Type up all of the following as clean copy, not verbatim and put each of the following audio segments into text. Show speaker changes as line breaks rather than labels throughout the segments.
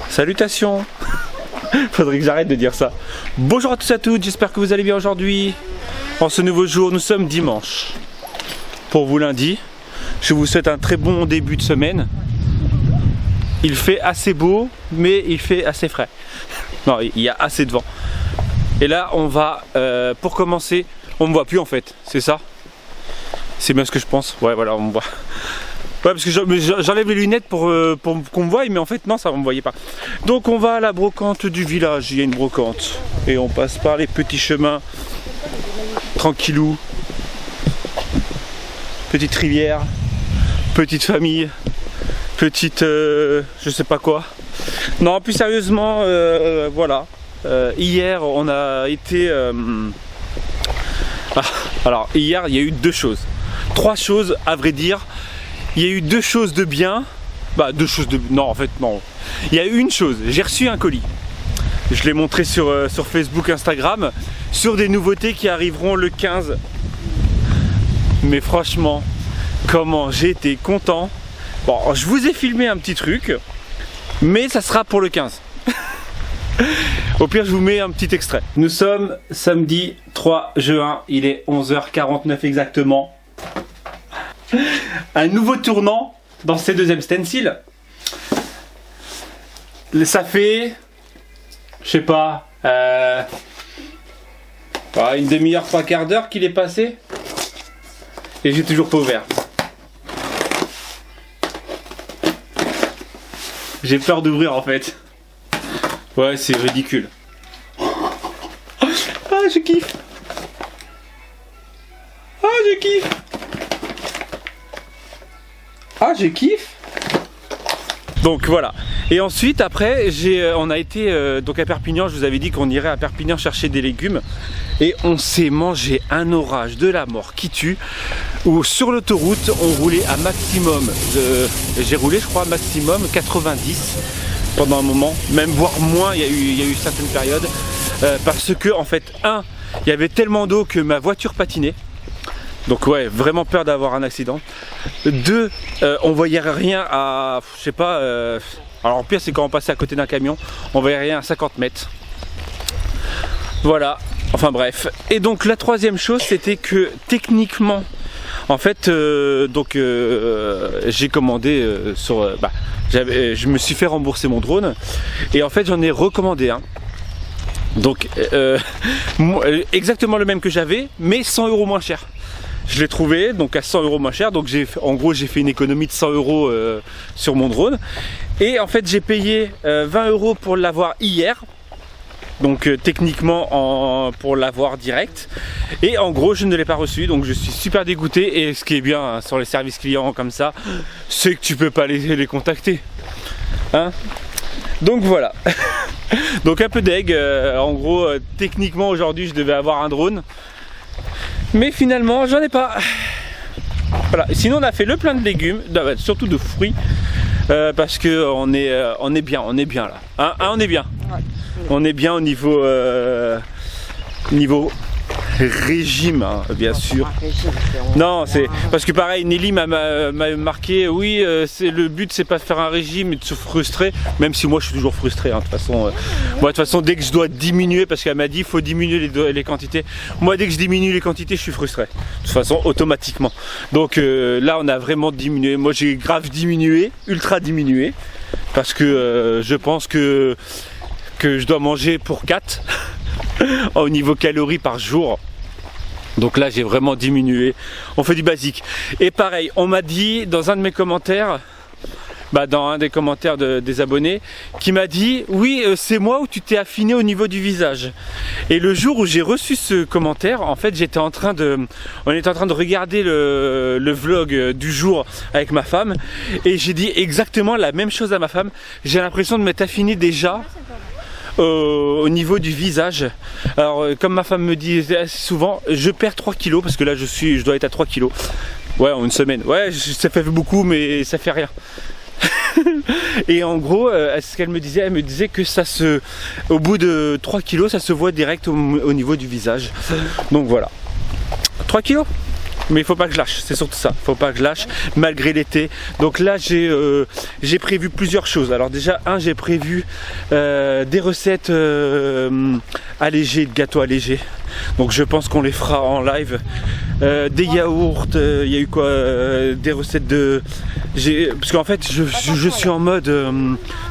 Salutations. Faudrait que j'arrête de dire ça. Bonjour à tous et à toutes, j'espère que vous allez bien aujourd'hui. En ce nouveau jour, nous sommes dimanche. Pour vous lundi, je vous souhaite un très bon début de semaine. Il fait assez beau, mais il fait assez frais. Non, il y a assez de vent. Et là, on va, pour commencer, on me voit plus en fait, c'est ça? C'est bien ce que je pense. Ouais, voilà, on me voit. Ouais, parce que j'enlève les lunettes pour qu'on me voie, mais en fait non, ça on me voyait pas. Donc on va à la brocante du village, il y a une brocante. Et on passe par les petits chemins, tranquillou. Petite rivière, petite famille, petite je sais pas quoi. Non, plus sérieusement, voilà. Hier on a été... alors hier il y a eu trois choses à vrai dire. Il y a eu deux choses de bien, non en fait non, il y a eu une chose, j'ai reçu un colis, je l'ai montré sur Facebook, Instagram, sur des nouveautés qui arriveront le 15, mais franchement, comment j'ai été content. Bon, je vous ai filmé un petit truc, mais ça sera pour le 15. Au pire je vous mets un petit extrait. Nous sommes samedi 3 juin, il est 11h49 exactement. Un nouveau tournant dans ces deuxièmes stencils. Ça fait, je sais pas, une demi-heure, trois quarts d'heure qu'il est passé. Et j'ai toujours pas ouvert. J'ai peur d'ouvrir en fait. Ouais, c'est ridicule. Ah, je kiffe. Ah, je kiffe. Ah, je kiffe. Donc voilà. Et ensuite après on a été donc à Perpignan. Je vous avais dit qu'on irait à Perpignan chercher des légumes. Et on s'est mangé un orage de la mort qui tue. Où sur l'autoroute on roulait à maximum j'ai roulé je crois maximum 90 pendant un moment. Même voire moins, il y a eu certaines périodes. Parce que en fait il y avait tellement d'eau que ma voiture patinait. Donc ouais, vraiment peur d'avoir un accident. Deux, on voyait rien à, je sais pas, alors pire c'est quand on passait à côté d'un camion, on voyait rien à 50 mètres. Voilà, enfin bref. Et donc la troisième chose c'était que techniquement, en fait, j'ai commandé je me suis fait rembourser mon drone et en fait j'en ai recommandé un. Donc exactement le même que j'avais, mais 100 € moins cher. Je l'ai trouvé donc à 100 € moins cher, donc en gros j'ai fait une économie de 100 € sur mon drone. Et en fait j'ai payé 20 € pour l'avoir hier, donc techniquement pour l'avoir direct. Et en gros je ne l'ai pas reçu, donc je suis super dégoûté. Et ce qui est bien hein, sur les services clients comme ça, c'est que tu peux pas les contacter. Hein, donc voilà. Donc un peu deg, en gros techniquement aujourd'hui je devais avoir un drone. Mais finalement j'en ai pas. Voilà. Sinon on a fait le plein de légumes, surtout de fruits, parce que on est bien là. Hein, on est bien. Ouais. On est bien au niveau régime, hein, bien sûr. Non, c'est parce que pareil, Nelly m'a marqué, oui, le but c'est pas de faire un régime et de se frustrer, même si moi je suis toujours frustré, hein, de toute façon. Moi de toute façon, dès que je dois diminuer, parce qu'elle m'a dit il faut diminuer les quantités, moi dès que je diminue les quantités, je suis frustré. De toute façon, automatiquement. Donc là, on a vraiment diminué. Moi j'ai grave diminué, ultra diminué, parce que je pense que je dois manger pour 4 au niveau calories par jour. Donc là j'ai vraiment diminué. On fait du basique. Et pareil, on m'a dit dans un de mes commentaires, dans un des commentaires des abonnés, qui m'a dit oui c'est moi où tu t'es affiné au niveau du visage. Et le jour où j'ai reçu ce commentaire, en fait on était en train de regarder le vlog du jour avec ma femme, et j'ai dit exactement la même chose à ma femme. J'ai l'impression de m'être affiné déjà au niveau du visage. Alors comme ma femme me dit assez souvent, je perds 3 kilos parce que là je dois être à 3 kilos. Ouais, en une semaine. Ouais, ça fait beaucoup, mais ça fait rien. Et en gros, ce qu'elle me disait, elle me disait que ça se, au bout de 3 kilos, ça se voit direct au niveau du visage. Donc voilà. 3 kilos. Mais il faut pas que je lâche, c'est surtout ça, faut pas que je lâche malgré l'été. Donc là j'ai prévu plusieurs choses. Alors déjà j'ai prévu des recettes allégées, de gâteaux allégés. Donc je pense qu'on les fera en live. Des yaourts, il y a eu quoi, des recettes de... Parce qu'en fait je suis en mode...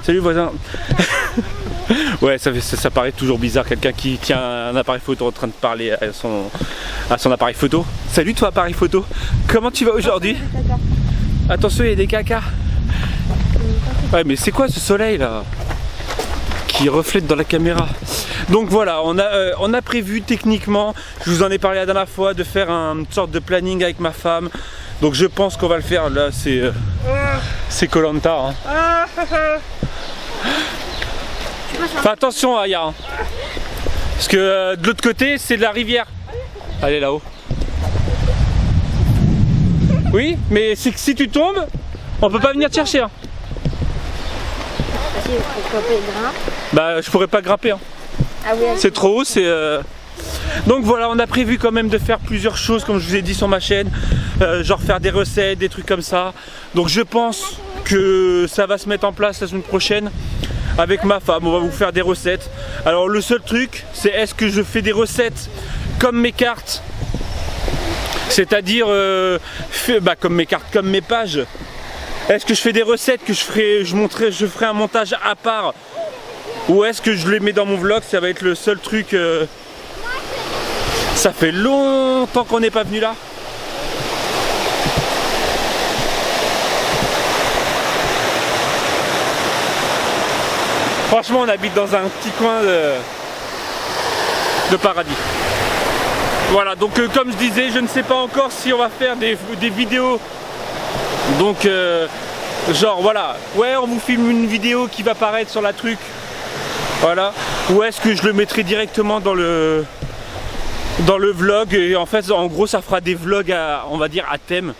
Salut voisin. Ouais, ça paraît toujours bizarre, quelqu'un qui tient un appareil photo en train de parler à son appareil photo. Salut toi appareil photo, comment tu vas aujourd'hui? Attention, il y a des cacas. Ouais, mais c'est quoi ce soleil là qui reflète dans la caméra? Donc voilà, on a prévu techniquement, je vous en ai parlé la dernière fois, de faire une sorte de planning avec ma femme. Donc je pense qu'on va le faire, là c'est Koh-Lanta. Hein. Fais attention Aya, hein. Parce que de l'autre côté c'est de la rivière. Allez là-haut. Oui, mais si tu tombes, on peut pas venir te chercher. Hein. Bah je pourrais pas grimper. Hein. Ah oui, c'est trop haut, c'est... Donc voilà, on a prévu quand même de faire plusieurs choses comme je vous ai dit sur ma chaîne. Genre faire des recettes, des trucs comme ça. Donc je pense que ça va se mettre en place la semaine prochaine. Avec ma femme, on va vous faire des recettes. Alors le seul truc, c'est est-ce que je fais des recettes comme mes cartes, c'est-à-dire comme mes cartes, comme mes pages. Est-ce que je fais des recettes que je ferai un montage à part, ou est-ce que je les mets dans mon vlog? Ça va être le seul truc. Ça fait longtemps qu'on n'est pas venu là. Franchement, on habite dans un petit coin de paradis. Voilà, donc comme je disais, je ne sais pas encore si on va faire des vidéos. Donc, genre voilà, ouais, on vous filme une vidéo qui va paraître sur la truc. Voilà. Ou est-ce que je le mettrai directement dans le vlog, et en fait, en gros, ça fera des vlogs on va dire à thème.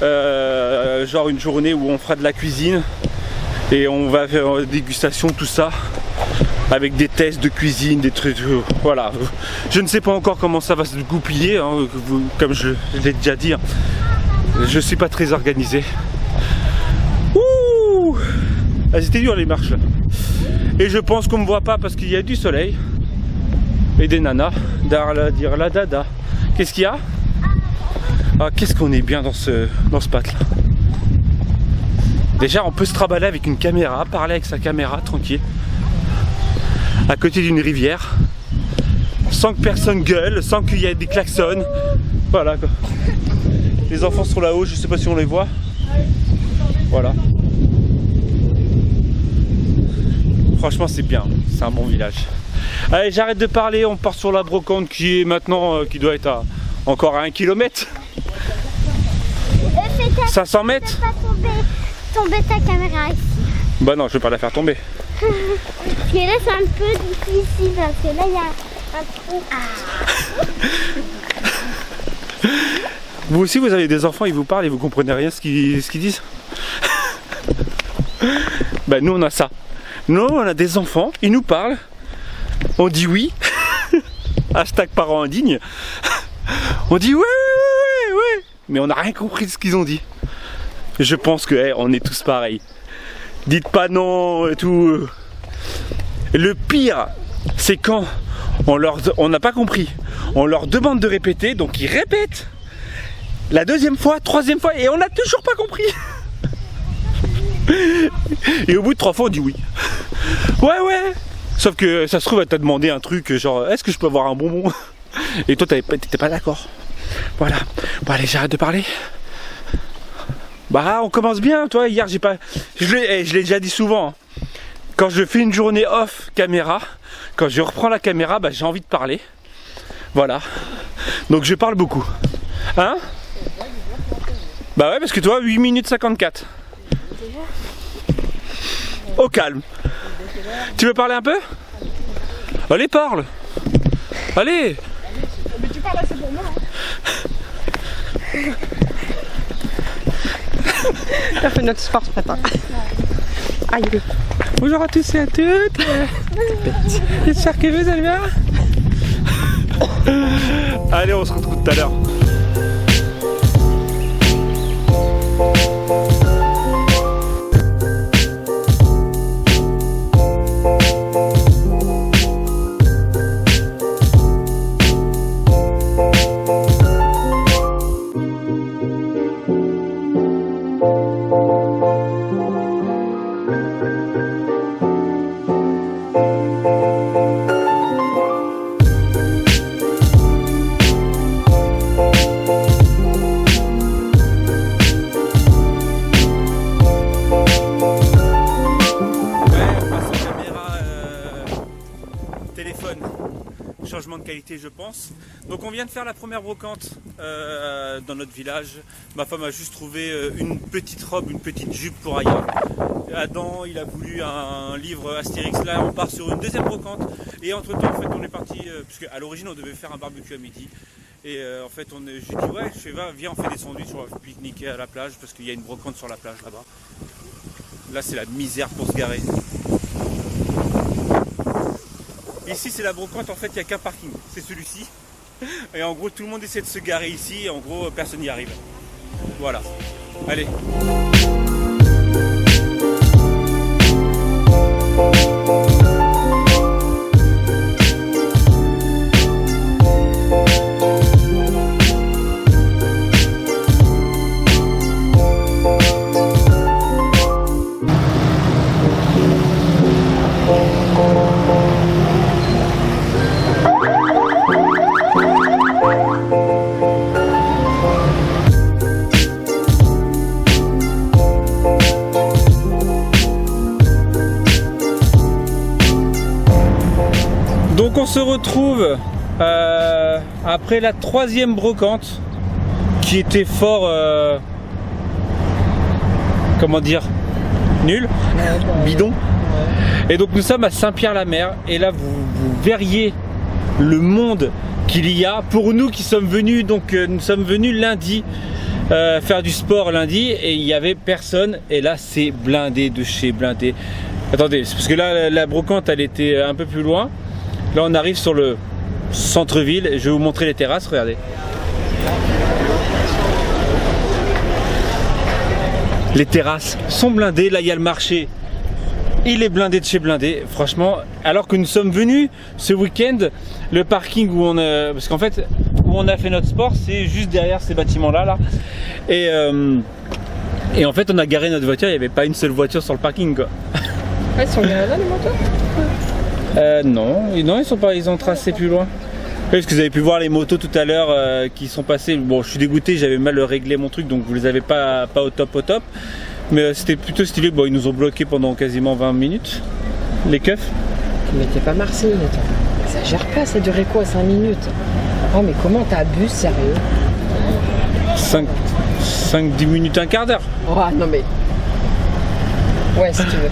Genre une journée où on fera de la cuisine. Et on va faire une dégustation, tout ça, avec des tests de cuisine, des trucs, voilà. Je ne sais pas encore comment ça va se goupiller, hein, comme je l'ai déjà dit, hein. Je suis pas très organisé. Ouh, elles étaient dures les marches là. Et je pense qu'on me voit pas parce qu'il y a du soleil et des nanas. Dire la dada. Qu'est-ce qu'il y a? Ah, qu'est-ce qu'on est bien dans ce pack là. Déjà on peut se traballer avec une caméra, parler avec sa caméra tranquille, à côté d'une rivière, sans que personne gueule, sans qu'il y ait des klaxons. Voilà quoi. Les enfants sont là-haut, je sais pas si on les voit. Voilà. Franchement c'est bien, c'est un bon village. Allez, j'arrête de parler, on part sur la brocante qui est maintenant, qui doit être encore à 1 km. 500 mètres.
Tomber ta caméra ici.
Bah non, je vais pas la faire tomber.
Parce que là c'est un peu difficile parce que là il y a un trou.
Vous aussi vous avez des enfants, ils vous parlent et vous comprenez rien ce qu'ils disent. Bah nous on a ça. Nous on a des enfants, ils nous parlent. On dit oui. Hashtag parents indignes. On dit ouais. Mais on n'a rien compris de ce qu'ils ont dit. Je pense que on est tous pareils. Dites pas non et tout. Le pire, c'est quand on n'a pas compris. On leur demande de répéter, donc ils répètent. La deuxième fois, troisième fois, et on n'a toujours pas compris. Et au bout de 3 fois, on dit oui. Ouais. Sauf que ça se trouve, elle t'a demandé un truc genre, est-ce que je peux avoir un bonbon? Et toi, t'étais pas d'accord. Voilà. Bon allez, j'arrête de parler. Bah on commence bien, toi, hier j'ai pas... Je l'ai déjà dit souvent, hein. Quand je fais une journée off caméra, quand je reprends la caméra, bah j'ai envie de parler. Voilà. Donc je parle beaucoup. Hein? Bah ouais, parce que toi, 8 minutes 54. Au calme. Tu veux parler un peu? Allez, parle. Allez.
Mais tu parles assez pour moi. On a fait notre sport ce matin. Aïe.
Bonjour à tous et à toutes. J'espère que vous allez bien. Allez, on se retrouve tout à l'heure. Changement de qualité, je pense. Donc on vient de faire la première brocante dans notre village. Ma femme a juste trouvé une petite robe, une petite jupe pour Aya. Adam, il a voulu un livre Astérix. Là on part sur une deuxième brocante et entre temps en fait on est parti parce qu'à l'origine on devait faire un barbecue à midi et en fait j'ai dit ouais viens on fait des sandwichs, on va pique-niquer à la plage parce qu'il y a une brocante sur la plage là-bas. Là c'est la misère pour se garer. Ici c'est la brocante, en fait il n'y a qu'un parking, c'est celui-ci. Et en gros tout le monde essaie de se garer ici et en gros personne n'y arrive. Voilà. Allez. Donc on se retrouve après la troisième brocante qui était fort, comment dire, nul, bidon. Et donc nous sommes à Saint-Pierre-la-Mer et là vous verriez le monde qu'il y a pour nous qui sommes venus. Donc nous sommes venus lundi faire du sport lundi et il n'y avait personne et là c'est blindé de chez blindé. Attendez, parce que là la brocante elle était un peu plus loin. Là on arrive sur le centre-ville et je vais vous montrer les terrasses, regardez. Les terrasses sont blindées, là il y a le marché, il est blindé de chez blindé, franchement. Alors que nous sommes venus ce week-end, le parking où on a, parce qu'en fait où on a fait notre sport c'est juste derrière ces bâtiments là. Et en fait on a garé notre voiture, il n'y avait pas une seule voiture sur le parking quoi.
Ah, ils sont garés là les motos?
Non, ils sont pas, ils ont tracé plus loin. Parce que vous avez pu voir les motos tout à l'heure qui sont passées. Bon, je suis dégoûté, j'avais mal réglé mon truc, donc vous les avez pas au top. Mais c'était plutôt stylé. Bon, ils nous ont bloqué pendant quasiment 20 minutes. Les keufs.
Mais t'es pas Marseille, ça gère pas, ça durait quoi, 5 minutes? Oh mais comment t'abuses, sérieux?
5-10 minutes, un quart d'heure.
Oh non mais... Ouais, si tu veux,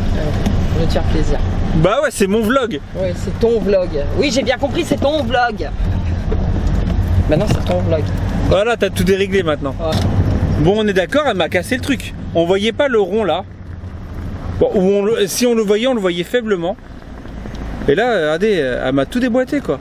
je vais te faire plaisir.
Bah ouais, c'est mon vlog.
Ouais, c'est ton vlog. Oui, j'ai bien compris, c'est ton vlog. Maintenant, c'est ton vlog.
Voilà, t'as tout déréglé maintenant. Ouais. Bon, on est d'accord, elle m'a cassé le truc. On voyait pas le rond là. Bon, si on le voyait faiblement. Et là, regardez, elle m'a tout déboîté quoi.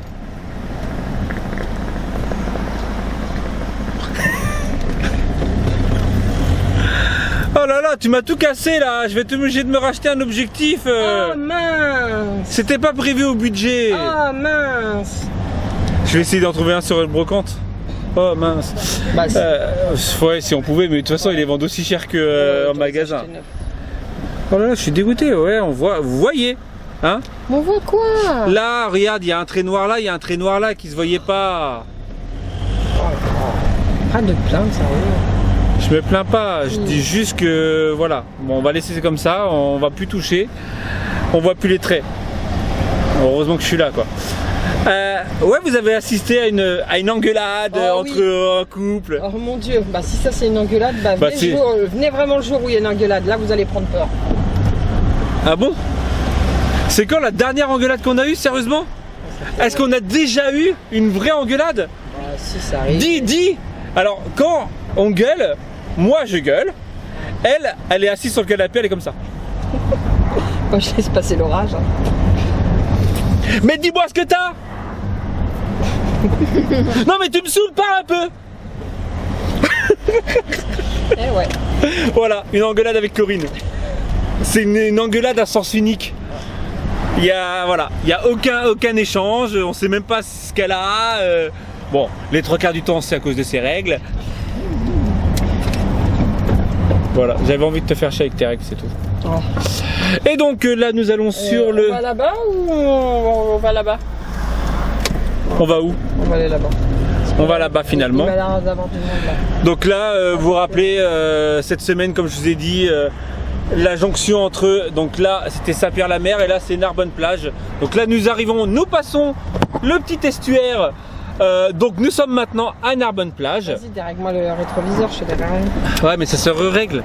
Oh là là, tu m'as tout cassé là, je vais être obligé de me racheter un objectif.
Oh mince.
C'était pas prévu au budget.
Oh mince.
Je vais essayer d'en trouver un sur le brocante. Oh mince.
Bah,
ouais, si on pouvait, mais de toute façon ils les vendent aussi cher que en magasin. Oh là là, je suis dégoûté, ouais, on voit, vous voyez, hein?
On voit quoi?
Là, regarde, il y a un trait noir là, il y a un trait noir là qui se voyait pas.
Arrête de te plaindre, sérieux.
Je me plains pas, je dis juste que voilà, bon, on va laisser comme ça, on va plus toucher, on voit plus les traits. Heureusement que je suis là quoi. Ouais, vous avez assisté à une engueulade entre un couple.
Oh mon dieu, bah si ça c'est une engueulade, venez vraiment le jour où il y a une engueulade, là vous allez prendre peur.
Ah bon? C'est quand la dernière engueulade qu'on a eue, sérieusement? Est-ce qu'on a déjà eu une vraie engueulade?
Si ça arrive.
Dis. Alors quand on gueule, moi je gueule, Elle est assise sur le canapé, elle est comme ça.
Moi, je laisse passer l'orage. Hein.
Mais dis-moi ce que t'as. Non mais tu me saoules pas un peu.
Eh ouais.
Voilà, une engueulade avec Corinne. C'est une engueulade à sens unique. Il y a aucun échange, on sait même pas ce qu'elle a. Bon, les 3/4 du temps c'est à cause de ses règles. Voilà, j'avais envie de te faire chier avec tes règles, c'est tout.
Oh.
Et donc là nous allons sur le...
On va là-bas ou on va là-bas?
On va où?
On va aller là-bas.
On va là-bas finalement.
Il va l'air d'avoir du monde là.
Donc là, vous vous rappelez, cette semaine, comme je vous ai dit, la jonction entre, donc là c'était Saint-Pierre-la-Mer et là c'est Narbonne-Plage. Donc là nous passons le petit estuaire. Donc nous sommes maintenant à Narbonne-Plage.
Vas-y, dérègle-moi le rétroviseur, je te verrai rien.
Ouais, mais ça se règle.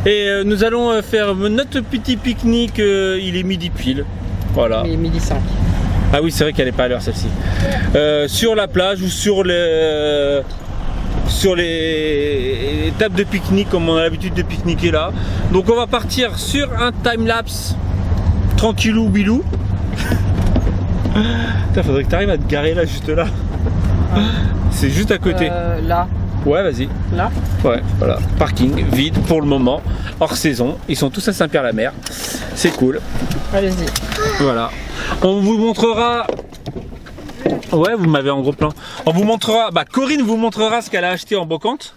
Et nous allons faire notre petit pique-nique, il est midi pile. Voilà.
Il est 12h05.
Ah oui, c'est vrai qu'elle n'est pas à l'heure celle-ci. Sur la plage ou sur les tables de pique-nique comme on a l'habitude de pique-niquer là. Donc on va partir sur un time-lapse tranquillou bilou. Putain, faudrait que tu arrives à te garer là, juste là. C'est juste à côté.
Là.
Ouais, vas-y.
Là.
Ouais, voilà. Parking vide pour le moment, hors saison. Ils sont tous à Saint-Pierre-la-Mer. C'est cool.
Allez-y.
Voilà. On vous montrera. Ouais, vous m'avez en gros plan. On vous montrera. Bah, Corinne vous montrera ce qu'elle a acheté en brocante.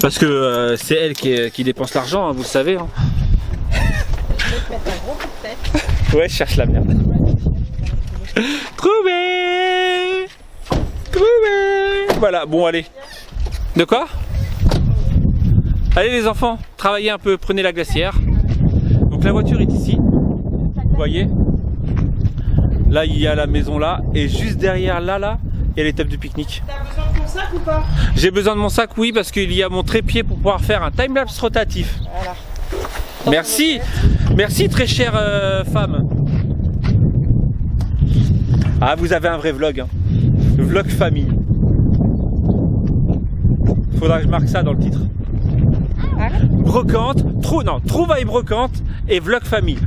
Parce que c'est elle qui dépense l'argent, hein, vous le savez. Hein.
Je vais te mettre un gros coup de tête.
Ouais, je cherche la merde. Trouvé. Voilà, bon, allez. De quoi? Allez les enfants, travaillez un peu, prenez la glacière. Donc la voiture est ici. Vous voyez? Là, il y a la maison là. Et juste derrière là, il y a les tables de pique-nique.
T'as besoin de ton sac ou pas?
J'ai besoin de mon sac, oui, parce qu'il y a mon trépied pour pouvoir faire un time-lapse rotatif.
Voilà.
Merci. Merci, très chère femme. Ah, vous avez un vrai vlog. Hein. Vlog famille. Faudra que je marque ça dans le titre. Brocante, trouvaille brocante et vlog famille.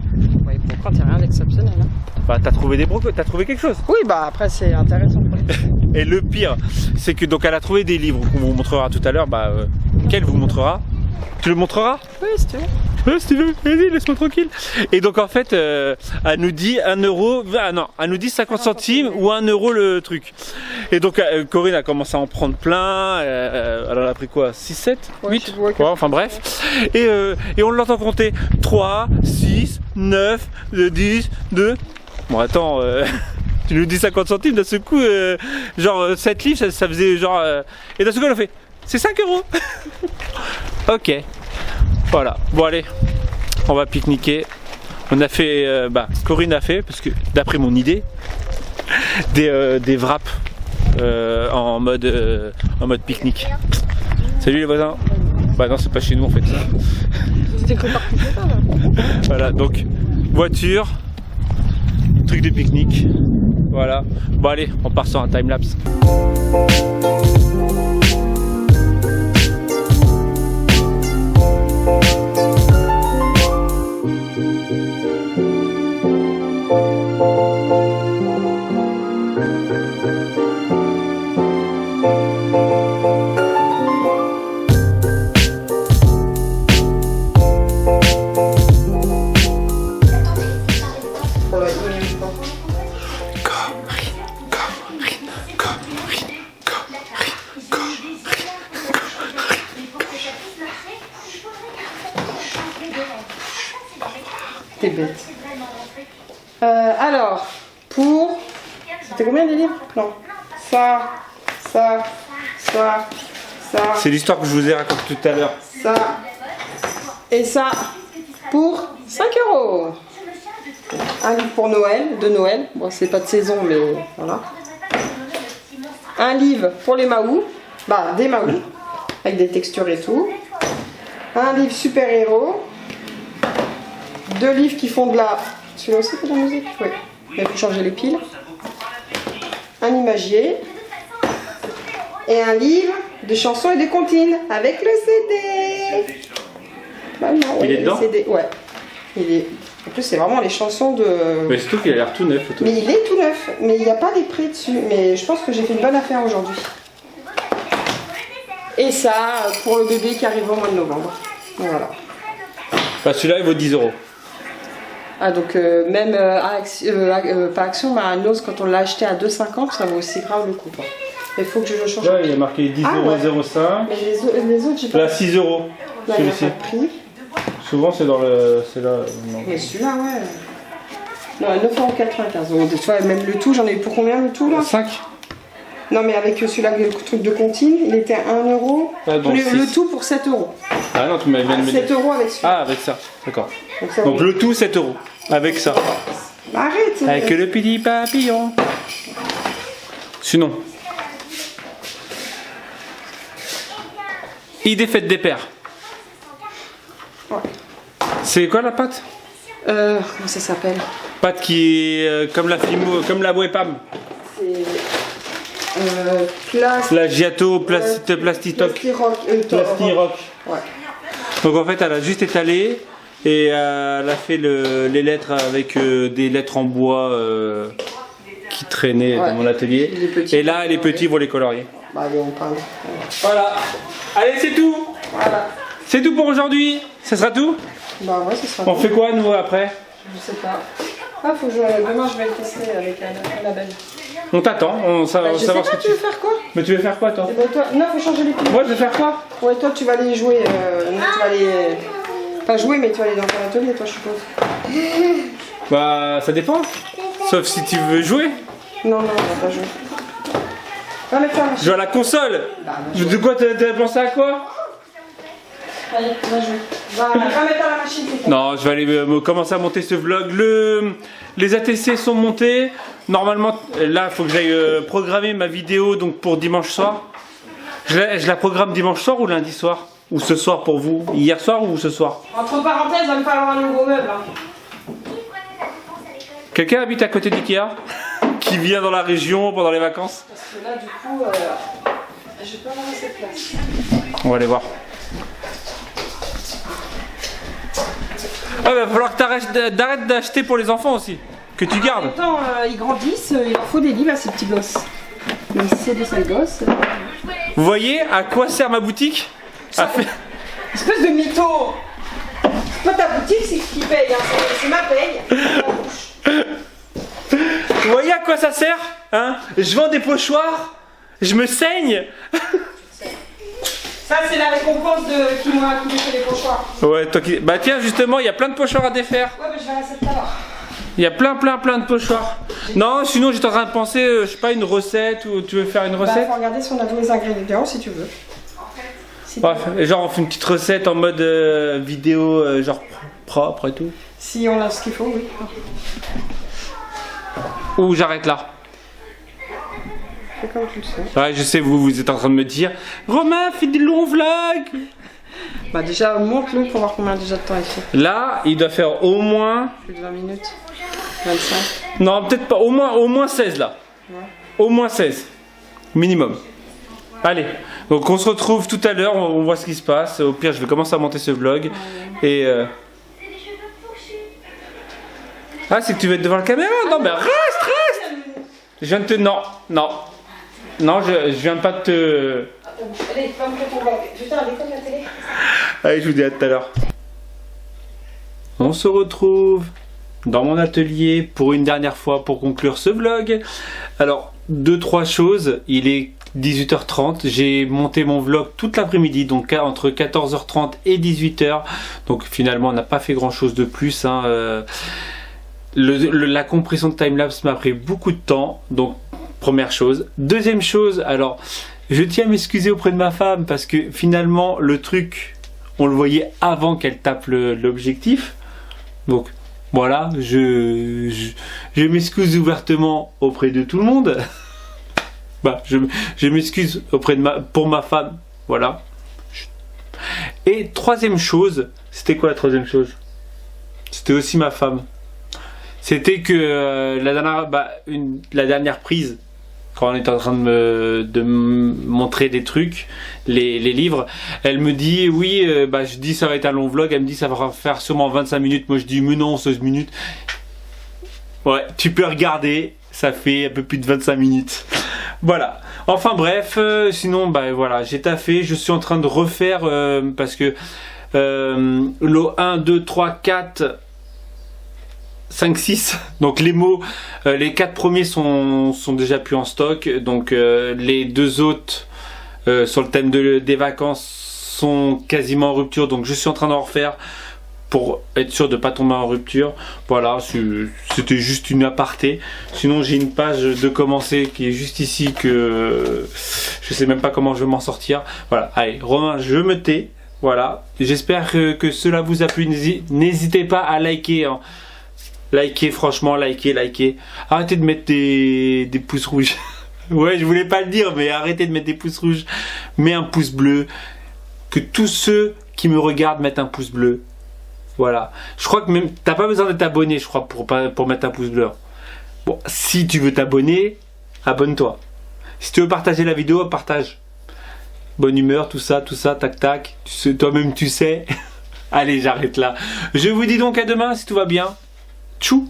Ouais, brocante, il n'y a rien d'exceptionnel. Hein.
Bah, t'as trouvé t'as trouvé quelque chose.
Oui, bah après, c'est intéressant pour les gens.
Et le pire, c'est que donc elle a trouvé des livres qu'on vous montrera tout à l'heure. Bah, qu'elle vous montrera. Tu le montreras?
Oui, si tu veux.
Ouais, si tu veux, vas-y, laisse-moi tranquille. Et donc en fait, elle nous dit 1 euro, ah non, elle nous dit 50 centimes ou 1 euro le truc. Et donc Corinne a commencé à en prendre plein, elle en a pris quoi, 6, 7, 8
ouais,
quoi, enfin bref. Et on l'entend compter 3, 6, 9, 10, 2. Bon attends, tu nous dis 50 centimes, d'un seul coup, genre 7 livres, ça faisait genre... et d'un seul coup elle a fait, c'est 5 euros. Ok. Voilà, bon allez, on va pique-niquer. On a fait, Corinne a fait, parce que d'après mon idée, des wraps en mode pique-nique. Salut les voisins. Bah non, c'est pas chez nous en fait ça.
C'était que parti de ça là.
Voilà, donc voiture, truc de pique-nique. Voilà, bon allez, on part sur un time-lapse.
T'es bête. Alors, pour... C'était combien des livres? Non. Ça.
C'est l'histoire que je vous ai racontée tout à l'heure.
Ça. Et ça. Pour 5 euros. Un livre pour Noël, de Noël. Bon, c'est pas de saison, mais voilà. Un livre pour les Mahou. Bah, des Mahou. Avec des textures et tout. Un livre super-héros. 2 livres qui font de la... Celui-là aussi fait de la musique? Oui. Mais il faut changer les piles. Un imagier. Et un livre de chansons et de comptines avec le CD. Bah non,
Il est
les
dedans
CD, ouais. En plus, c'est vraiment les chansons de...
Mais surtout qu'il a l'air tout neuf.
Mais il est tout neuf, mais il n'y a pas les prix dessus. Mais je pense que j'ai fait une bonne affaire aujourd'hui. Et ça, pour le bébé qui arrive au mois de novembre. Voilà.
Bah, celui-là, il vaut 10 €.
Ah, donc même pas Action, mais à Nose, quand on l'a acheté à 2,50, ça vaut aussi grave le coup. Il faut que je le change.
Là, il est marqué 10,05 €.
Mais les autres, j'ai pas.
Là, 6 €.
Là, il n'y a
Celui-ci.
pas de prix.
Souvent, c'est dans le. C'est là. Non.
Mais celui-là, ouais. Non, 9,95 €. Tu vois, même le tout, j'en ai eu pour combien le tout là?
5.
Non, mais avec celui-là, le truc de comptine, il était à 1 €.
Ah, donc
Le tout pour 7 €.
Ah non, tu m'avais bien
7 € avec celui-là.
Ah, avec ça. D'accord.
Ça,
Donc
oui.
le tout, 7 €. Avec ça.
Bah, arrête.
Avec le petit papillon. Sinon. Idée faite des pères.
Ouais.
C'est quoi la pâte?
Comment ça s'appelle?
Pâte qui est comme la Fimo, comme la Wepam.
C'est
Plagiato, Plastistoc.
Plastirock.
Plastirock.
Ouais.
Donc en fait, elle a juste étalé et elle a fait les lettres avec des lettres en bois qui traînaient
Ouais.
dans mon atelier.
Les petits
Et là, les petits vont les colorier.
Bah, allez, on parle.
Voilà. Allez, c'est tout.
Voilà.
C'est tout pour aujourd'hui. Ça sera tout.
Bah, ouais, ce sera.
On fait quoi nous après?
Je sais pas. Ah, faut que demain, je vais le tester avec Annabelle.
On t'attend. On sa-
Bah, je sais
savoir
pas,
ce que
tu veux faire quoi?
Mais tu veux faire quoi toi?
Eh ben, toi... Non, faut changer les piles.
Moi, je vais faire quoi?
Ouais, toi, tu vas aller jouer. Tu vas aller. Pas jouer, mais tu vas aller dans ton atelier, toi, je suppose.
Bah, ça dépend. Sauf si tu veux jouer.
Non, non, on va pas jouer. Va mettre la machine.
Jouer à la console.
Bah, va jouer.
De quoi t'as pensé à quoi?
Allez, va jouer. Va mettre à la machine, c'est
Non, je vais aller commencer à monter ce vlog. Les ATC sont montés. Normalement, là, il faut que j'aille programmer ma vidéo donc pour dimanche soir. Je la programme dimanche soir ou lundi soir? Ou ce soir pour vous? Hier soir ou ce soir?
Entre parenthèses, il va me falloir un nouveau meuble. Hein.
Quelqu'un habite à côté d'Ikea? Qui vient dans la région pendant les vacances?
Parce que là, du coup, je vais pas avoir assez de place.
On va aller voir. Ah, il va falloir que t'arrêtes d'acheter pour les enfants aussi. Que tu
En
gardes.
même temps, ils grandissent, il leur faut des livres à ces petits gosses. Même si c'est des sales gosses.
Vous voyez à quoi sert ma boutique?
Espèce de mytho! Toi, ta boutique, c'est qui paye, hein. C'est ma paye.
Vous voyez à quoi ça sert? Hein? Je vends des pochoirs. Je me saigne.
Ça, c'est la récompense de qui m'a fait les pochoirs.
Ouais, toi qui... Bah tiens, justement, il y a plein de pochoirs à défaire.
Ouais, mais je vais rester tout à l'heure.
Il y a plein de pochoirs. Non, sinon j'étais en train de penser, je sais pas, une recette ou tu veux faire une
Bah,
recette?
faut regarder si on a tous les ingrédients, si tu veux. Si,
Bref, genre on fait une petite recette en mode vidéo, genre propre et tout.
si on a ce qu'il faut, oui.
Ou j'arrête là.
C'est comme tu le sais.
Ouais, je sais, vous êtes en train de me dire, Romain, fais des longs vlogs.
Bah, déjà, monte-le pour voir combien déjà de temps il fait.
Là, il doit faire au moins...
Plus de 20 minutes. 25.
Non, peut-être pas, au moins 16 là.
Ouais.
Au moins 16. Minimum. Allez, donc on se retrouve tout à l'heure, on voit ce qui se passe. Au pire, je vais commencer à monter ce vlog. Et... Ah, c'est que tu veux être devant la caméra? Non, mais reste. Je viens de te... Non, je viens pas de te...
Allez, va me ton vlog. Putain, elle déconne la télé.
Allez, je vous dis à tout à l'heure. On se retrouve dans mon atelier pour une dernière fois pour conclure ce vlog. Alors, 2-3 choses. Il est 18h30. J'ai monté mon vlog toute l'après-midi, donc entre 14h30 et 18h. Donc finalement, on n'a pas fait grand-chose de plus. Hein. La compression de timelapse m'a pris beaucoup de temps. Donc, première chose. Deuxième chose, alors... Je tiens à m'excuser auprès de ma femme parce que finalement le truc, on le voyait avant qu'elle tape l'objectif. Donc voilà, je m'excuse ouvertement auprès de tout le monde. Bah, je m'excuse pour ma femme. Voilà. Et troisième chose, c'était quoi la troisième chose? C'était aussi ma femme. C'était que la dernière prise, quand on est en train de me montrer des trucs, les livres, elle me dit oui, je dis ça va être un long vlog, elle me dit ça va faire sûrement 25 minutes, moi je dis mais non 16 minutes. Ouais, tu peux regarder, ça fait un peu plus de 25 minutes. Voilà, enfin bref, sinon voilà, j'ai taffé, je suis en train de refaire parce que l'eau 1, 2, 3, 4... 5, 6, donc les mots, les 4 premiers sont déjà plus en stock, donc les 2 autres sur le thème des vacances sont quasiment en rupture, donc je suis en train d'en refaire pour être sûr de ne pas tomber en rupture. Voilà, c'était juste une aparté. Sinon j'ai une page de commencer qui est juste ici que je sais même pas comment je vais m'en sortir. Voilà, allez Romain, je me tais, voilà, j'espère que cela vous a plu, n'hésitez pas à liker, hein. Likez, franchement, likez. Arrêtez de mettre des pouces rouges. Ouais, je voulais pas le dire, mais arrêtez de mettre des pouces rouges. Mets un pouce bleu. Que tous ceux qui me regardent mettent un pouce bleu. Voilà. Je crois que même t'as pas besoin d'être abonné, je crois, pour mettre un pouce bleu. Bon, si tu veux t'abonner, abonne-toi. Si tu veux partager la vidéo, partage. Bonne humeur, tout ça, tac tac. Toi-même tu sais. Allez, j'arrête là. Je vous dis donc à demain si tout va bien. Tchou!